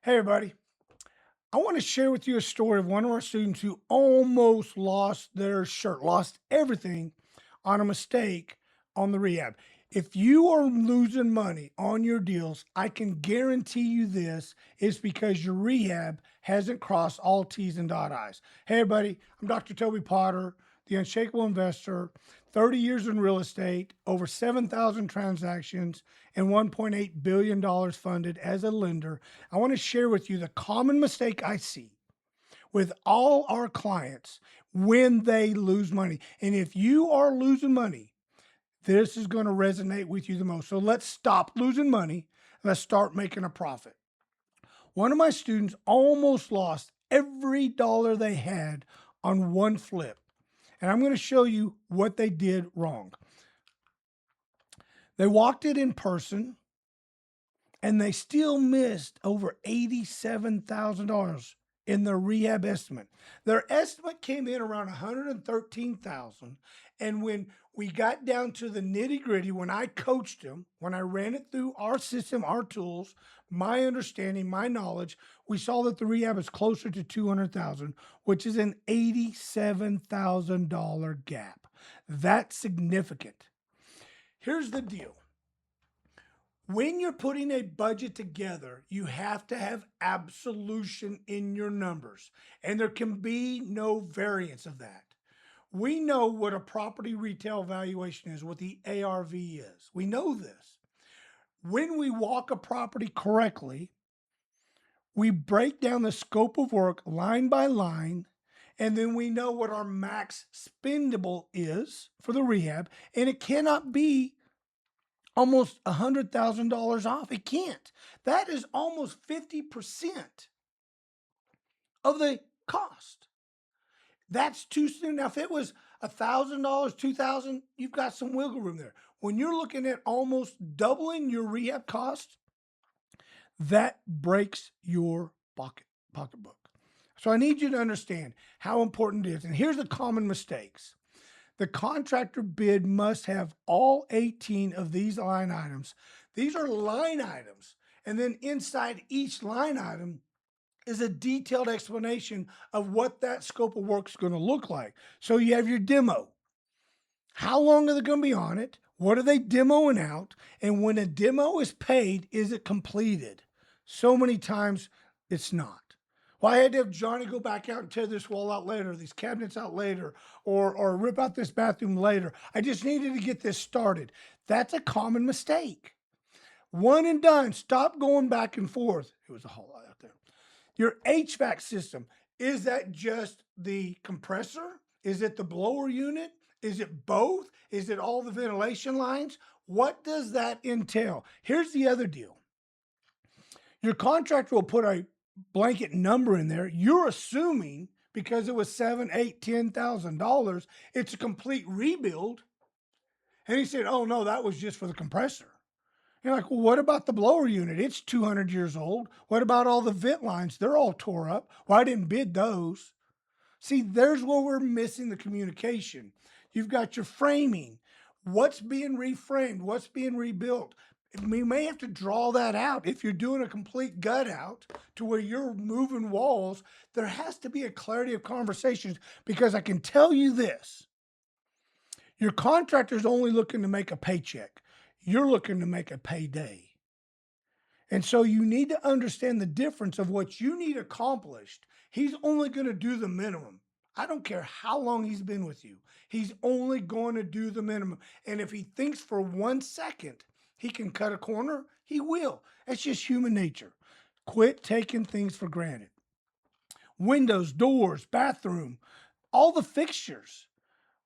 Hey, everybody. I want to share with you a story of one of our students who almost lost their shirt, lost everything on a mistake on the rehab. If you are losing money on your deals, I can guarantee you this is because your rehab hasn't crossed all T's and dot I's. Hey, everybody. I'm Dr. Toby Potter, the unshakable investor, 30 years in real estate, over 7,000 transactions, and $1.8 billion funded as a lender. I want to share with you the common mistake I see with all our clients when they lose money. And if you are losing money, this is going to resonate with you the most. So let's stop losing money. Let's start making a profit. One of my students almost lost every dollar they had on one flip. And I'm going to show you what they did wrong. They walked it in person and they still missed over $87,000 in their rehab estimate. Their estimate came in around $113,000. And when we got down to the nitty gritty, when I coached them, when I ran it through our system, our tools, my understanding, my knowledge, we saw that the rehab is closer to 200,000, which is an $87,000 gap. That's significant. Here's the deal. When you're putting a budget together, you have to have absolution in your numbers, and there can be no variance of that. We know what a property retail valuation is, what the ARV is. We know this. When we walk a property correctly, we break down the scope of work line by line, and then we know what our max spendable is for the rehab, and it cannot be almost $100,000 off. It can't. That is almost 50% of the cost. That's too soon. Now, if it was $1,000, 2,000, you've got some wiggle room there. When you're looking at almost doubling your rehab cost, that breaks your pocketbook. So I need you to understand how important it is. And here's the common mistakes. The contractor bid must have all 18 of these line items. These are line items. And then inside each line item is a detailed explanation of what that scope of work is going to look like. So you have your demo. How long are they going to be on it? What are they demoing out? And when a demo is paid, is it completed? So many times it's not. Well, I had to have Johnny go back out and tear this wall out later, these cabinets out later, or rip out this bathroom later. I just needed to get this started. That's a common mistake. One and done. Stop going back and forth. It was a whole lot out there. Your HVAC system, is that just the compressor? Is it the blower unit? Is it both? Is it all the ventilation lines? What does that entail? Here's the other deal. Your contractor will put a blanket number in there. You're assuming because it was $7, $8, $10,000, it's a complete rebuild. And he said, "Oh no, that was just for the compressor." You're like, "Well, what about the blower unit? It's 200 years old. What about all the vent lines? They're all tore up. Well, I didn't bid those." See, there's where we're missing the communication. You've got your framing. What's being reframed? What's being rebuilt? We may have to draw that out. If you're doing a complete gut out to where you're moving walls, there has to be a clarity of conversations, because I can tell you this. Your contractor's only looking to make a paycheck. You're looking to make a payday. And so you need to understand the difference of what you need accomplished. He's only going to do the minimum. I don't care how long he's been with you. He's only going to do the minimum. And if he thinks for 1 second he can cut a corner, he will. It's just human nature. Quit taking things for granted. Windows, doors, bathroom, all the fixtures.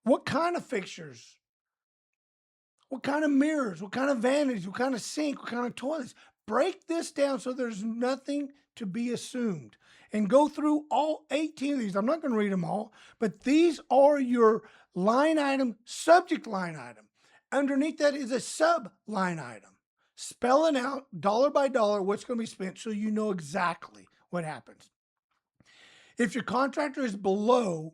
What kind of fixtures? What kind of mirrors? What kind of vanities? What kind of sink? What kind of toilets? Break this down so there's nothing to be assumed. And go through all 18 of these. I'm not going to read them all, but these are your line item, subject line item. Underneath that is a sub line item. Spelling out dollar by dollar what's going to be spent so you know exactly what happens. If your contractor is below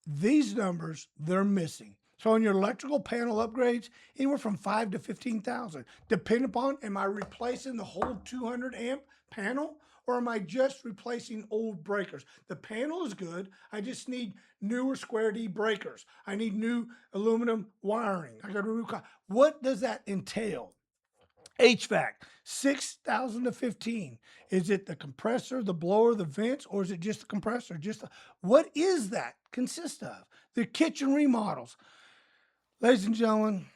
these numbers, they're missing. So on your electrical panel upgrades, anywhere from 5 to 15,000, depending upon, am I replacing the whole 200 amp panel or am I just replacing old breakers? The panel is good. I just need newer square D breakers. I need new aluminum wiring. I got a new what does that entail? HVAC, 6,000 to 15. Is it the compressor, the blower, the vents, or is it just the compressor? What is that consist of? The kitchen remodels. Ladies and gentlemen,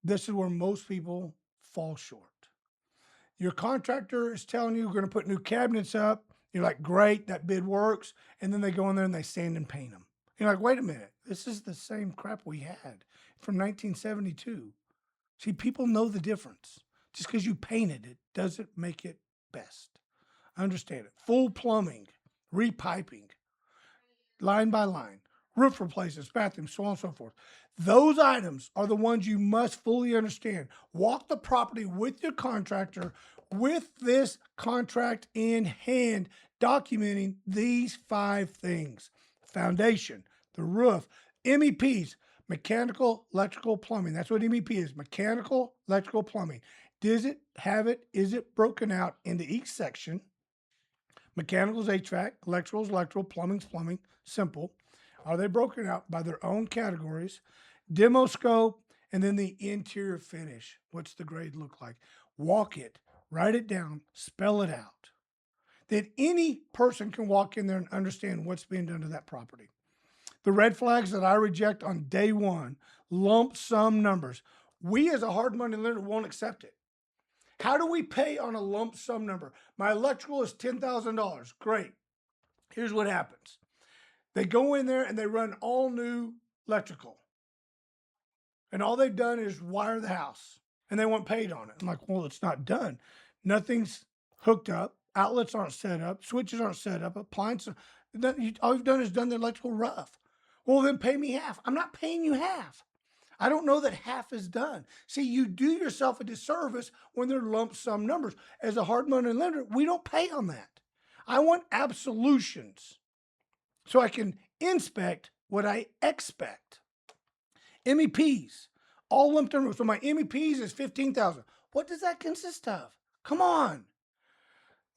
this is where most people fall short. Your contractor is telling you we're going to put new cabinets up. You're like, great, that bid works. And then they go in there and they sand and paint them. You're like, wait a minute, this is the same crap we had from 1972. See, people know the difference. Just because you painted it doesn't make it best. Understand it. Full plumbing, repiping, line by line, roof replacements, bathrooms, so on and so forth. Those items are the ones you must fully understand. Walk the property with your contractor with this contract in hand, documenting these 5 things. Foundation, the roof, MEPs, mechanical, electrical, plumbing. That's what MEP is, mechanical, electrical, plumbing. Does it have it? Is it broken out into each section? Mechanical's HVAC, electrical's electrical, plumbing's plumbing, simple. Are they broken out by their own categories? Demo scope, and then the interior finish. What's the grade look like? Walk it, write it down, spell it out. That any person can walk in there and understand what's being done to that property. The red flags that I reject on day one, lump sum numbers. We as a hard money lender won't accept it. How do we pay on a lump sum number? My electrical is $10,000. Great. Here's what happens. They go in there and they run all new electrical. And all they've done is wire the house and they want paid on it. I'm like, well, it's not done. Nothing's hooked up. Outlets aren't set up. Switches aren't set up. Appliances. All you've done is done the electrical rough. Well, then pay me half. I'm not paying you half. I don't know that half is done. See, you do yourself a disservice when they're lump sum numbers. As a hard money lender, we don't pay on that. I want absolutions so I can inspect what I expect. MEPs, all lumped in. So my MEPs is 15,000. What does that consist of? Come on.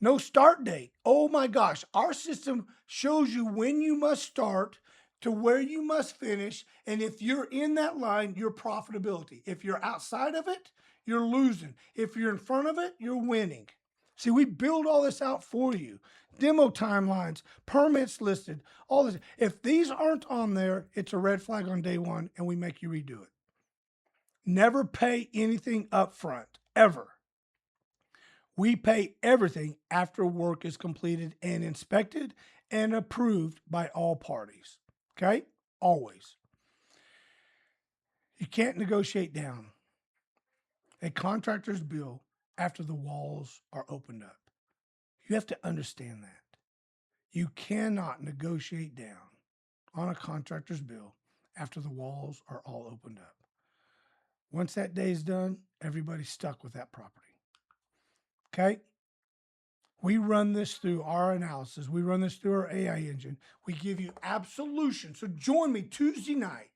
No start date. Oh my gosh. Our system shows you when you must start to where you must finish. And if you're in that line, your profitability. If you're outside of it, you're losing. If you're in front of it, you're winning. See, we build all this out for you. Demo timelines, permits listed, all this. If these aren't on there, it's a red flag on day one and we make you redo it. Never pay anything up front, ever. We pay everything after work is completed and inspected and approved by all parties. Okay? Always. You can't negotiate down a contractor's bill after the walls are opened up. You have to understand that. You cannot negotiate down on a contractor's bill after the walls are all opened up. Once that day is done, everybody's stuck with that property. Okay? We run this through our analysis. We run this through our AI engine. We give you absolution. So join me Tuesday night,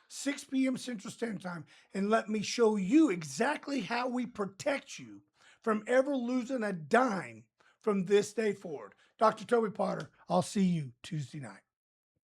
6 p.m. Central Standard Time, and let me show you exactly how we protect you from ever losing a dime from this day forward. Dr. Toby Potter, I'll see you Tuesday night.